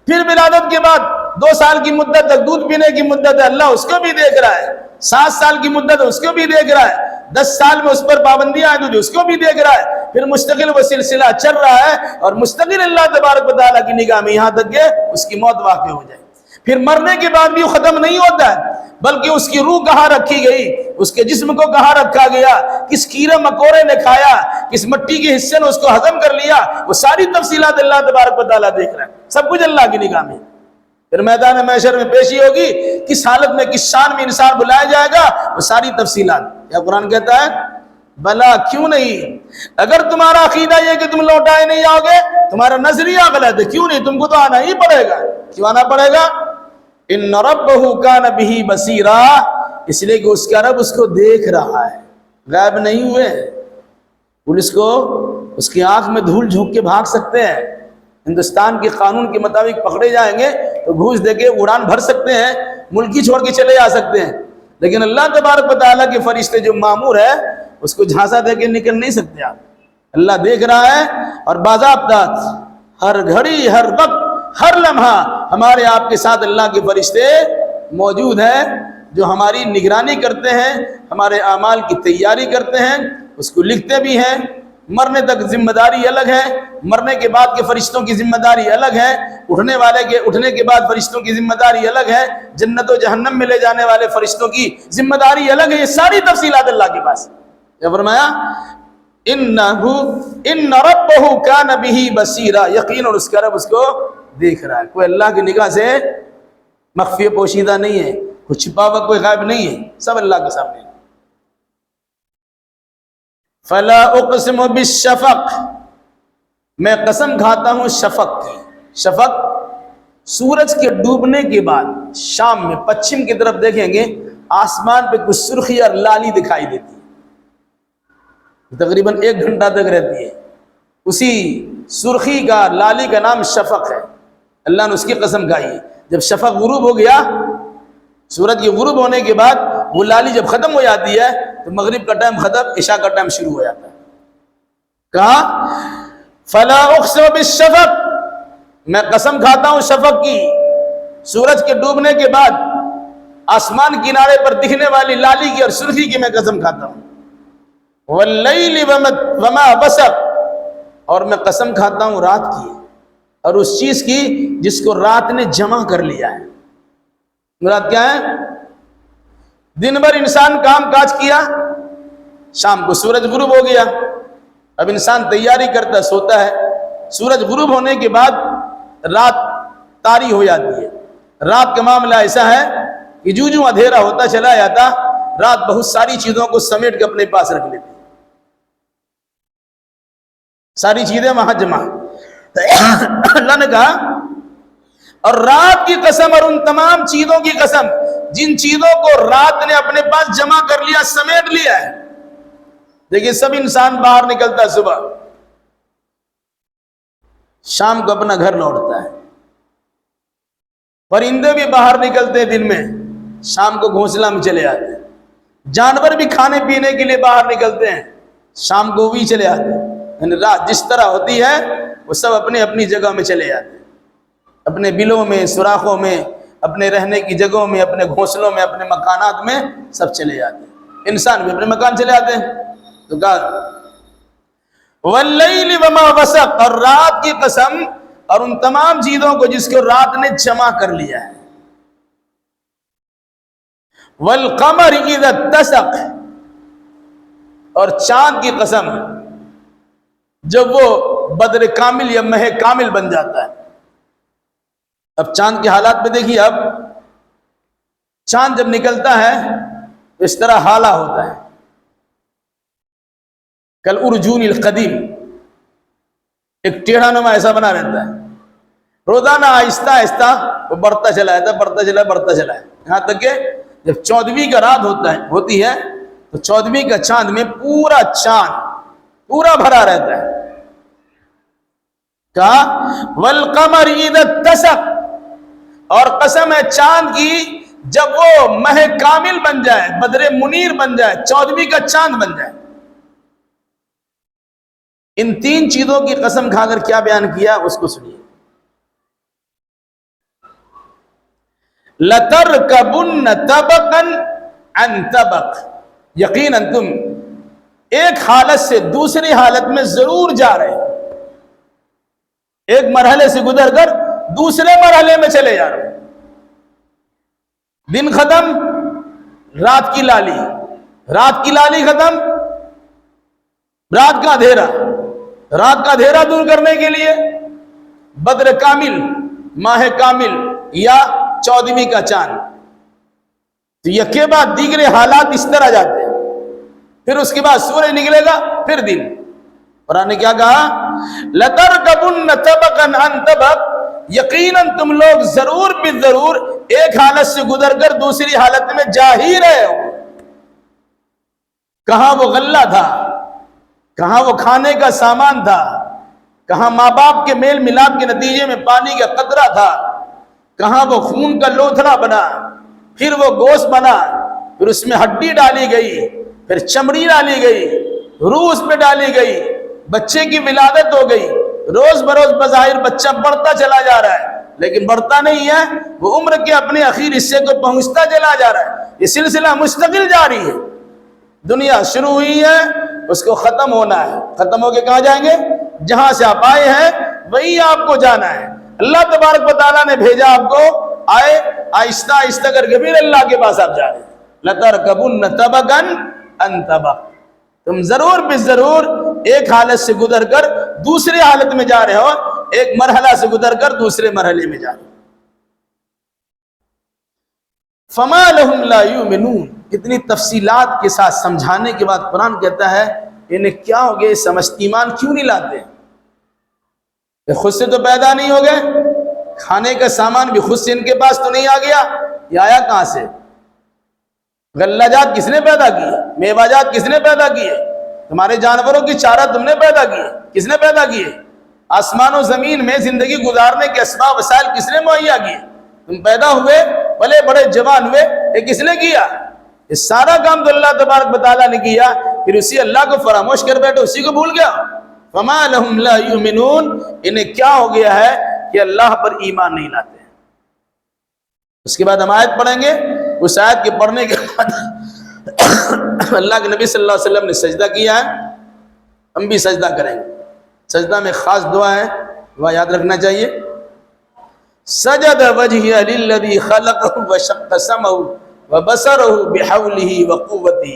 پھر ولادت کے بعد 2 سال کی مدت تک دودھ پینے کی مدت ہے، اللہ اس کو بھی دیکھ رہا ہے. 7 سال کی مدت ہے، اس کو بھی دیکھ رہا ہے. 10 سال میں اس پر پابندیاں آئیں تو اس کو بھی دیکھ رہا ہے. پھر مستقل وہ سلسلہ چل رہا ہے اور مستقل اللہ تبارک و تعالیٰ کی نگاہ میں یہاں تک کہ اس کی موت واقع ہو جائے. پھر مرنے کے بعد بھی وہ ختم نہیں ہوتا ہے، بلکہ اس کی روح کہاں رکھی گئی، اس کے جسم کو کہاں رکھا گیا، کس کیڑے مکوڑے نے کھایا، کس مٹی کے حصے نے اس کو ہضم کر لیا، وہ ساری تفصیلات اللہ تبارک و تعالیٰ دیکھ رہا ہے. سب کچھ اللہ کی نگاہ میں. پھر میدان محشر میں پیشی ہوگی، کس حالت میں کس شان میں انسان بلایا جائے گا، وہ ساری تفصیلات. یا قرآن کہتا ہے بلا کیوں نہیں، اگر تمہارا عقیدہ یہ کہ تم لوٹائے نہیں آؤ گے، تمہارا نظریہ غلط ہے. کیوں نہیں، تم کو تو آنا ہی پڑے گا. کیوں آنا پڑے گا، ان ربہ کان بہ بصیرا، اس لیے کہ اس کا رب اس کو دیکھ رہا ہے. غائب نہیں ہوئے. پولیس کو اس کی آنکھ میں دھول جھونک کے بھاگ سکتے ہیں، ہندوستان کے قانون کے مطابق پکڑے جائیں گے تو گھوس دے کے اڑان بھر سکتے ہیں، ملکی چھوڑ کے چلے جا سکتے ہیں. لیکن اللہ تبارک و تعالیٰ کے فرشتے جو مامور ہے اس کو جھانسا دے کے نکل نہیں سکتے آپ. اللہ دیکھ رہا ہے اور باضابطہ ہر گھڑی ہر وقت ہر لمحہ ہمارے آپ کے ساتھ اللہ کے فرشتے موجود ہیں جو ہماری نگرانی کرتے ہیں، ہمارے اعمال کی تیاری کرتے ہیں، اس کو لکھتے بھی ہیں مرنے تک ذمہ داری الگ ہے، مرنے کے بعد کے فرشتوں کی ذمہ داری الگ ہے، اٹھنے کے بعد فرشتوں کی ذمہ داری الگ ہے، جنت و جہنم میں لے جانے والے فرشتوں کی ذمہ داری الگ ہے۔ یہ ساری تفصیلات اللہ کے پاس۔ کیا فرمایا؟ ان ربہ کان بہ بصیرا، یقینا اس کا رب اس کو دیکھ رہا ہے۔ کوئی اللہ کی نگاہ سے مخفی پوشیدہ نہیں ہے، کوئی چھپا ہوا کوئی غائب نہیں ہے، سب اللہ کے سامنے۔ فلا اقسم بالشفق، میں قسم کھاتا ہوں شفق کی۔ شفق سورج کے ڈوبنے کے بعد شام میں پچھم کی طرف دیکھیں گے آسمان پہ کچھ سرخی اور لالی دکھائی دیتی ہے، تقریباً 1 گھنٹہ تک رہتی ہے۔ اسی سرخی کا لالی کا نام شفق ہے، اللہ نے اس کی قسم کھائی ہے۔ جب شفق غروب ہو گیا، سورج کے غروب ہونے کے بعد وہ لالی جب ختم ہو جاتی ہے تو مغرب کا ٹائم ختم، عشاء کا ٹائم شروع ہو جاتا ہے۔ کہا فلا اقسم بالشفق، میں قسم کھاتا ہوں شفق کی، سورج کے ڈوبنے کے بعد آسمان کنارے پر دکھنے والی لالی کی اور سرخی کی میں قسم کھاتا ہوں۔ واللیل وما وسق، اور میں قسم کھاتا ہوں رات کی اور اس چیز کی جس کو رات نے جمع کر لیا ہے۔ مراد کیا ہے؟ دن بھر انسان کام کاج کیا، شام کو سورج غروب ہو گیا، اب انسان تیاری کرتا سوتا ہے، سورج غروب ہونے کے بعد رات طاری ہو جاتی ہے۔ رات کا معاملہ ایسا ہے کہ جو اندھیرا ہوتا چلا جاتا، رات بہت ساری چیزوں کو سمیٹ کے اپنے پاس رکھ لیتی، ساری چیزیں وہاں جمع۔ اللہ نے کہا اور رات کی قسم اور ان تمام چیزوں کی قسم جن چیزوں کو رات نے اپنے پاس جمع کر لیا، سمیٹ لیا ہے۔ دیکھیے سب انسان باہر نکلتا ہے، صبح شام کو اپنا گھر لوٹتا ہے، پرندے بھی باہر نکلتے ہیں دن میں، شام کو گھونسلہ میں چلے آتے ہیں، جانور بھی کھانے پینے کے لیے باہر نکلتے ہیں، شام کو بھی چلے آتے ہیں۔ یعنی رات جس طرح ہوتی ہے وہ سب اپنی اپنی جگہ میں چلے جاتے ہیں، اپنے بلوں میں، سوراخوں میں، اپنے رہنے کی جگہوں میں، اپنے گھونسلوں میں، اپنے مکانات میں سب چلے جاتے ہیں۔ انسان بھی اپنے مکان چلے آتے ہیں۔ تو کہا واللیل وما وسق، اور رات کی قسم اور ان تمام چیزوں کو جس کو رات نے جمع کر لیا ہے۔ والقمر اذا اتسق، اور چاند کی قسم جب وہ بدر کامل یا مہ کامل بن جاتا ہے۔ اب چاند کے حالات میں دیکھیے، اب چاند جب نکلتا ہے تو اس طرح حالہ ہوتا ہے، کل ارجون القدیم، ایک ٹیڑھا نما ایسا بنا رہتا ہے، روزانہ آہستہ آہستہ وہ بڑھتا چلا جاتا ہے، بڑھتا چلا ہے، یہاں تک کہ جب 14ویں کا رات ہوتی ہے تو 14ویں کا چاند میں پورا چاند پورا بھرا رہتا ہے۔ کہا والقمر اذا اتسق، اور قسم ہے چاند کی جب وہ مہ کامل بن جائے، بدر منیر بن جائے، 14ویں کا چاند بن جائے۔ ان 3 چیزوں کی قسم کھا کر کیا بیان کیا اس کو سنیے۔ لَتَرْكَبُنَّ طَبَقًا عَنْ طَبَقٍ، یقیناً تم ایک حالت سے دوسری حالت میں ضرور جا رہے، ایک مرحلے سے گزر کر دوسرے مرحلے میں چلے جا رہے۔ دن ختم، رات کی لالی ختم، رات کا اندھیرا دور کرنے کے لیے بدر کامل، ماہ کامل یا 14ویں کا چاند، تو یکے بعد دیگرے حالات اس طرح جاتے ہیں۔ پھر اس کے بعد سورج نکلے گا، پھر دن۔ قرآن نے کیا کہا؟ لَتَرْكَبُنَّ طَبَقًا عَنْ طَبَقٍ، یقیناً تم لوگ ضرور بالضرور ایک حالت سے گزر کر دوسری حالت میں جا ہی رہے ہو۔ کہاں وہ غلہ تھا، کہاں وہ کھانے کا سامان تھا، کہاں ماں باپ کے میل ملاپ کے نتیجے میں پانی کا قطرہ تھا، کہاں وہ خون کا لوتھڑا بنا، پھر وہ گوشت بنا، پھر اس میں ہڈی ڈالی گئی، پھر چمڑی ڈالی گئی، روح اس پہ ڈالی گئی، بچے کی ولادت ہو گئی، روز بروز بظاہر بچہ بڑھتا چلا جا رہا ہے لیکن بڑھتا نہیں ہے، وہ عمر کے اپنے اخیر حصے کو پہنچتا چلا جا رہا ہے۔ یہ سلسلہ مستقل جاری ہے، دنیا شروع ہوئی ہے، اس کو ختم ہونا ہے. ختم ہو کے کہاں جائیں گے؟ جہاں سے آپ آئے ہیں وہی آپ کو جانا ہے. اللہ تبارک و تعالیٰ نے بھیجا آپ کو، آئے آہستہ آہستہ کر کے پھر اللہ کے پاس آپ جا رہے ہیں. لَتَرْكَبُنَّ طَبَقًا عَنْ طَبَقٍ، تم ضرور بے ضرور ایک حالت سے گزر کر دوسرے حالت میں جا رہے ہو، ایک مرحلہ سے گزر کر دوسرے مرحلے میں جا رہے ہو. فَمَا لَهُمْ لَا يُؤْمِنُونَ، اتنی تفصیلات کے ساتھ سمجھانے کے بعد قرآن کہتا ہے انہیں کیا ہو گئے، سمجھ ایمان کیوں نہیں لاتے؟ کہ خود سے تو پیدا نہیں ہو گئے، کھانے کا سامان بھی خود سے ان کے پاس تو نہیں آ گیا، یہ آیا کہاں سے؟ غلہ جات کس نے پیدا کیے؟ میوہ جات کس نے پیدا کیے؟ تمہارے جانوروں کی چارہ تم نے پیدا کیے؟ کس نے پیدا کیے؟ آسمان و زمین میں زندگی گزارنے کے اسباب وسائل کس نے مہیا کیے؟ تم پیدا ہوئے، پلے بڑے جوان ہوئے، یہ کس نے کیا؟ یہ سارا کام تو اللہ تبارک و تعالیٰ نے کیا، پھر اسی اللہ کو فراموش کر بیٹھے، اسی کو بھول گیا. فَمَا لَهُمْ لَا يُؤْمِنُونَ، انہیں کیا ہو گیا ہے کہ اللہ پر ایمان نہیں لاتے. اس کے بعد ہم آیت پڑھیں گے. اس آیت کے پڑھنے کے بعد اللہ کے نبی صلی اللہ علیہ وسلم نے سجدہ کیا ہے، ہم بھی سجدہ کریں گے. سجدہ میں خاص دعا ہے، دعا یاد رکھنا چاہیے. سجد وجهي للذي خلقه وشق سمعه وبصره بحوله وقوته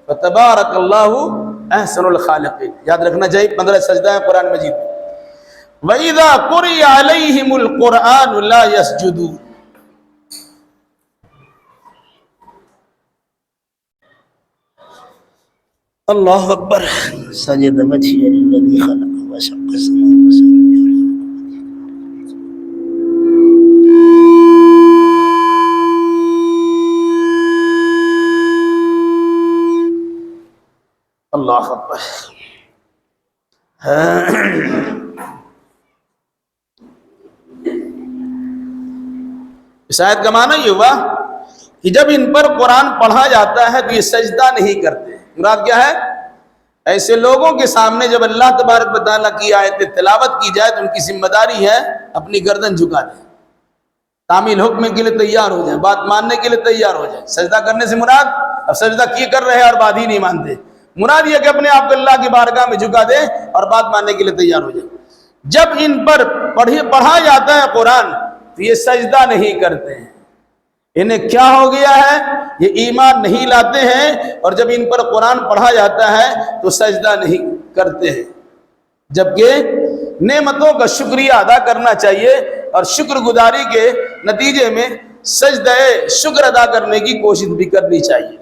فتبارك الله احسن الخالقين. یاد رکھنا چاہیے 15 سجدہ ہیں قرآن مجید میں. وَإِذَا قُرِئَ عَلَيْهِمُ الْقُرْآنُ لَا يَسْجُدُونَ. اللہ اکبر. سجد وجهي للذي خلقه وشق سمعه وبصره اللہ اکبر. اس آیت کا معنی یہ ہوا کہ جب ان پر قرآن پڑھا جاتا ہے تو یہ سجدہ نہیں کرتے. مراد کیا ہے؟ ایسے لوگوں کے سامنے جب اللہ تبارک و تعالیٰ کی آیت تلاوت کی جائے تو ان کی ذمہ داری ہے اپنی گردن جھکا دیں، تعمیل حکم کے لیے تیار ہو جائیں، بات ماننے کے لیے تیار ہو جائیں. سجدہ کرنے سے مراد اب سجدہ کیے کر رہے ہیں اور بات ہی نہیں مانتے، مراد یہ کہ اپنے آپ کو اللہ کی بارگاہ میں جھکا دیں اور بات ماننے کے لیے تیار ہو جائیں. جب ان پر پڑھا جاتا ہے قرآن تو یہ سجدہ نہیں کرتے ہیں. انہیں کیا ہو گیا ہے؟ یہ ایمان نہیں لاتے ہیں، اور جب ان پر قرآن پڑھا جاتا ہے تو سجدہ نہیں کرتے ہیں. جبکہ نعمتوں کا شکریہ ادا کرنا چاہیے اور شکر گزاری کے نتیجے میں سجدہ شکر ادا کرنے کی کوشش بھی کرنی چاہیے.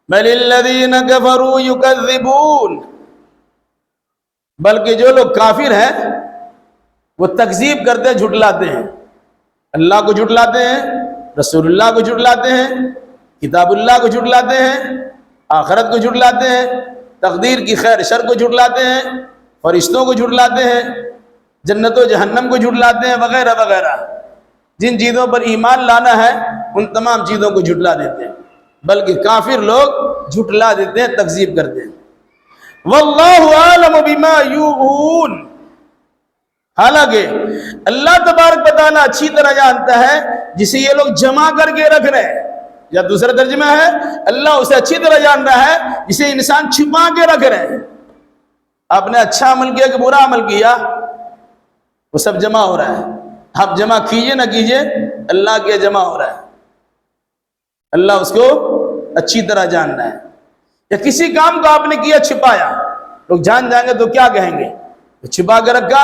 بل الذین کفروا یکذبون، بلکہ جو لوگ کافر ہیں وہ تکذیب کرتے ہیں، جھٹلاتے ہیں. اللہ کو جھٹلاتے ہیں، رسول اللہ کو جھٹلاتے ہیں، کتاب اللہ کو جھٹلاتے ہیں، آخرت کو جھٹلاتے ہیں، تقدیر کی خیر شر کو جھٹلاتے ہیں، فرشتوں کو جھٹلاتے ہیں، جنت و جہنم کو جھٹلاتے ہیں، وغیرہ وغیرہ. جن چیزوں پر ایمان لانا ہے ان تمام چیزوں کو جھٹلا دیتے ہیں. بلکہ کافر لوگ جھٹلا دیتے ہیں، تکذیب کرتے ہیں. واللہ عالم بما یوعون، حالانکہ اللہ تبارک و تعالیٰ اچھی طرح جانتا ہے جسے یہ لوگ جمع کر کے رکھ رہے ہیں. یا دوسرا ترجمہ ہے اللہ اسے اچھی طرح جان رہا ہے جسے انسان چھپا کے رکھ رہے ہیں. آپ نے اچھا عمل کیا کہ برا عمل کیا، وہ سب جمع ہو رہا ہے. آپ جمع کیجئے نہ کیجئے، اللہ کے جمع ہو رہا ہے. اللہ اس کو اچھی طرح جاننا ہے. یا کسی کام کو آپ نے کیا چھپایا، لوگ جان جائیں گے تو کیا کہیں گے؟ چھپا کے رکھا،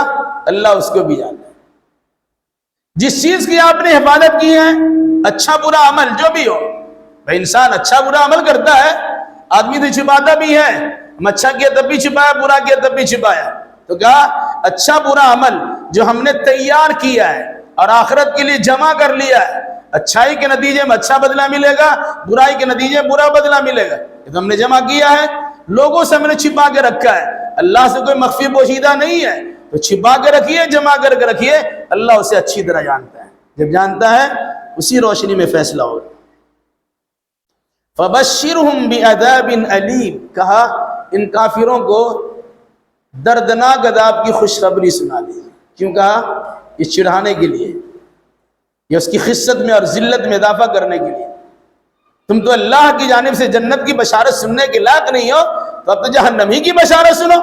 اللہ اس کو بھی جانتا ہے. جس چیز کی آپ نے حفاظت کی ہے، اچھا برا عمل جو بھی ہو، بھائی انسان اچھا برا عمل کرتا ہے، آدمی تو چھپاتا بھی ہے. ہم اچھا کیا تب بھی چھپایا، برا کیا تب بھی چھپایا. تو کہا اچھا برا عمل جو ہم نے تیار کیا ہے اور آخرت کے لیے جمع کر لیا ہے، اچھائی کے نتیجے میں اچھا بدلہ ملے گا، برائی کے نتیجے میں برا بدلہ ملے گا. یہ تو ہم نے جمع کیا ہے، لوگوں سے ہم نے چھپا کے رکھا ہے. اللہ سے کوئی مخفی پوشیدہ نہیں ہے، تو چھپا کے رکھیے، جمع کر کے رکھیے. اللہ اسے اچھی طرح جانتا ہے. جب جانتا ہے اسی روشنی میں فیصلہ ہوگا. فَبَشِّرْهُمْ بِعَذَابٍ أَلِيمٍ، کہا ان کافروں کو دردناک عذاب کی خوشخبری سنا دی. کیوں کہا؟ یہ چڑھانے کے لیے، یہ اس کی خست میں اور ذلت میں اضافہ کرنے کے لیے. تم تو اللہ کی جانب سے جنت کی بشارت سننے کے لائق نہیں ہو، تو اب تو جہنم ہی کی بشارت سنو۔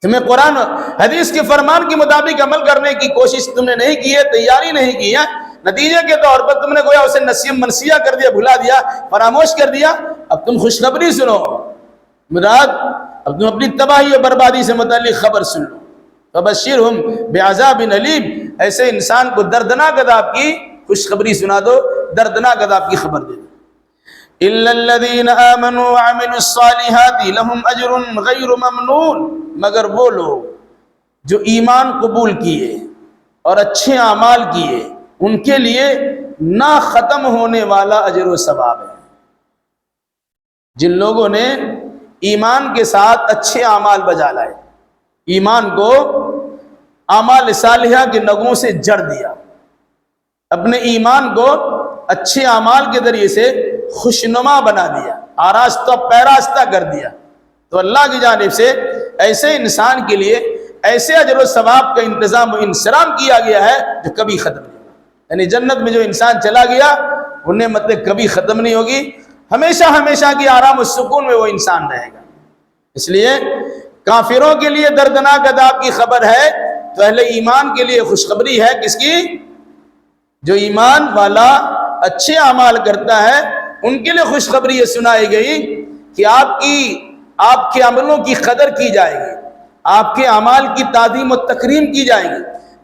تمہیں قرآن حدیث کے فرمان کے مطابق عمل کرنے کی کوشش تم نے نہیں کی ہے، تیاری نہیں کی ہے، نتیجے کے طور پر تم نے گویا اسے نسیہ منسیہ کر دیا، بھلا دیا، فراموش کر دیا۔ اب تم خوشخبری سنو مراد، اب تم اپنی تباہی و بربادی سے متعلق خبر سن لو۔ فبشرہم بعذاب علیم، ایسے انسان کو دردناک عذاب کی خوشخبری سنا دو، دردناک عذاب کی خبر دے دو۔ الا الذین آمنوا وعملوا الصالحات لهم اجر غیر ممنون، مگر وہ لوگ جو ایمان قبول کیے اور اچھے اعمال کیے، ان کے لیے نہ ختم ہونے والا اجر و ثواب ہے۔ جن لوگوں نے ایمان کے ساتھ اچھے اعمال بجا لائے، ایمان کو اعمال صالحہ کے نگوں سے جڑ دیا، اپنے ایمان کو اچھے اعمال کے ذریعے سے خوشنما بنا دیا، آراستہ پیراستہ کر دیا، تو اللہ کی جانب سے ایسے انسان کے لیے ایسے اجر و ثواب کا انتظام و انصرام کیا گیا ہے جو کبھی ختم نہیں ہوگا۔ یعنی جنت میں جو انسان چلا گیا وہ نعمتیں کبھی ختم نہیں ہوگی، ہمیشہ ہمیشہ کی آرام و سکون میں وہ انسان رہے گا۔ اس لیے کافروں کے لیے دردناک عذاب کی خبر ہے، تو اہل ایمان کے لیے خوشخبری ہے کس کی؟ جو ایمان والا اچھے اعمال کرتا ہے ان کے لیے خوشخبری یہ سنائی گئی کہ آپ کے عملوں کی قدر کی جائے گی، آپ کے اعمال کی تعظیم و تکریم کی جائے گی،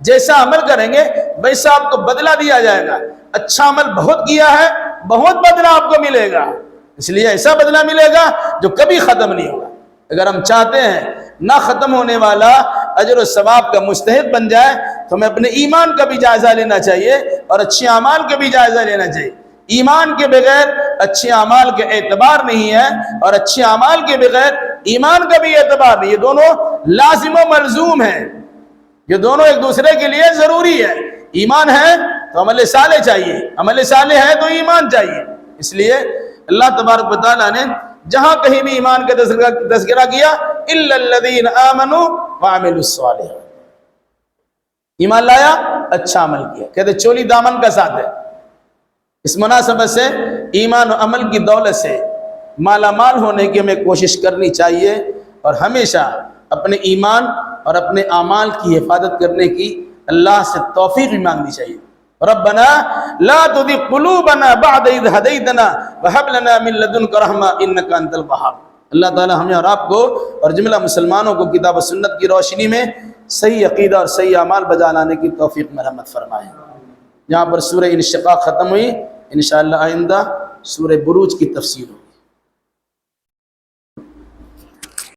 جیسا عمل کریں گے ویسا آپ کو بدلہ دیا جائے گا۔ اچھا عمل بہت کیا ہے، بہت بدلہ آپ کو ملے گا، اس لیے ایسا بدلہ ملے گا جو کبھی ختم نہیں ہوگا۔ اگر ہم چاہتے ہیں نہ ختم ہونے والا اجر و ثواب کا مستحق بن جائے تو ہمیں اپنے ایمان کا بھی جائزہ لینا چاہیے اور اچھے اعمال کا بھی جائزہ لینا چاہیے۔ ایمان کے بغیر اچھے اعمال کا اعتبار نہیں ہے، اور اچھے اعمال کے بغیر ایمان کا بھی اعتبار نہیں، یہ دونوں لازم و ملزوم ہیں، یہ دونوں ایک دوسرے کے لیے ضروری ہے۔ ایمان ہے تو عمل صالح چاہیے، عمل صالح ہے تو ایمان چاہیے۔ اس لیے اللہ تبارک و تعالیٰ نے جہاں کہیں بھی ایمان کا تذکرہ کیا الا الذین آمنوا وعملوا الصالحات، ایمان لایا، اچھا عمل کیا، کہتے چولی دامن کا ساتھ ہے۔ اس مناسبت سے ایمان و عمل کی دولت سے مالا مال ہونے کی ہمیں کوشش کرنی چاہیے، اور ہمیشہ اپنے ایمان اور اپنے اعمال کی حفاظت کرنے کی اللہ سے توفیق بھی مانگنی چاہیے۔ ربنا لا تزغ قلوبنا بعد اذ هديتنا وهب لنا من لدنك رحمة انك انت الوهاب۔ اللہ تعالی ہمیں اور آپ کو اور جملہ مسلمانوں کو کتاب و سنت کی روشنی میں صحیح عقیدہ اور صحیح اعمال بجا لانے کی توفیق مرحمت فرمائے۔ یہاں پر سورہ انشقاق ختم ہوئی، انشاءاللہ آئندہ سورہ بروج کی تفسیر ہوگی۔